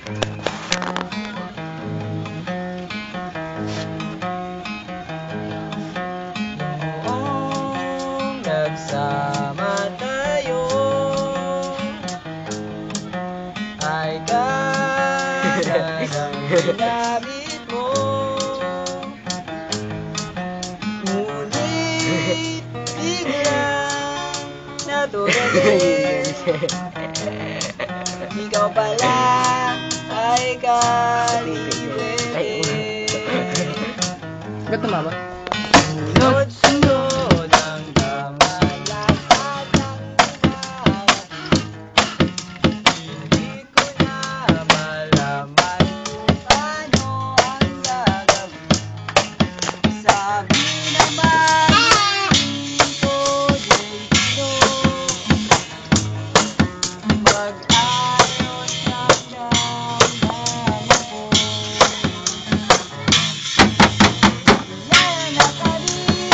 Noong nagsama tayo ay gana ng ginamit mo, ngunit biglang natulad. Ikaw pala ay kaliwete. Ba't tumama? Sunod-sunod ang kamalasan ng iba. Hindi ko na malaman kung ano ang gagawin. Sabi naman dito, Jayno, mag-ayos lang ng mama ko. Yan ang kami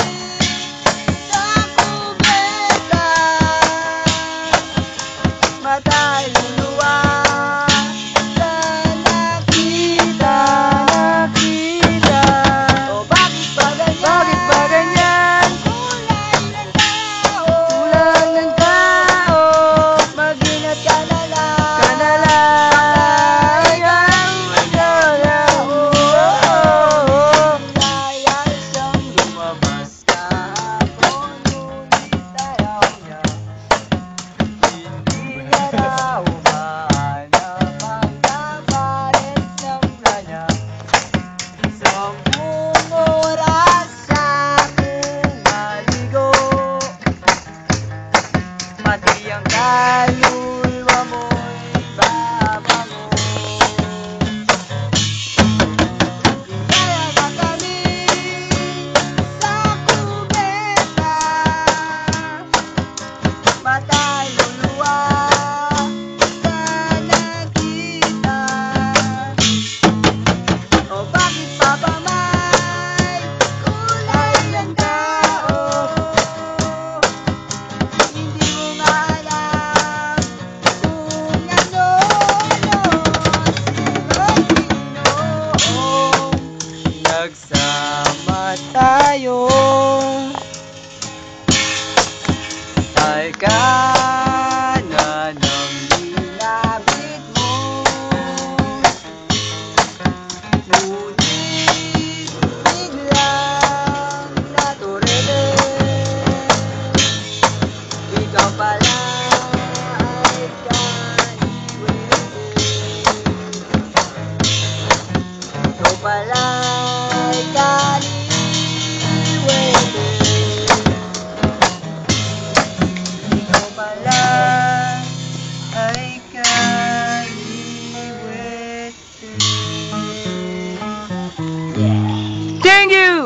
sa kubeta, matay luluwa sa nakita. O bakit ba ganyan? Kulang ng tao, mag-ingat ka na lang. Dahil siyang lumabas kahapon, ngunit ayaw niya. Hindi niya raw mahanap ang kapalit ng kanya. 10 oras akong maligo, pati ang kaluluwa mo'y babango. Kaya na kami sa kubeta, matay luluwa sa nakita. O bakit pa ba may kulay ng tao? Hindi mo maalam kung ano-ano. Sino'y nagsama tayo ay gana ng ginamit mo, ngunit biglang naturete. Ikaw pala ay kaliwete. Ikaw pala ay kaliwete. Ikaw pala ay kaliwete. Thank you!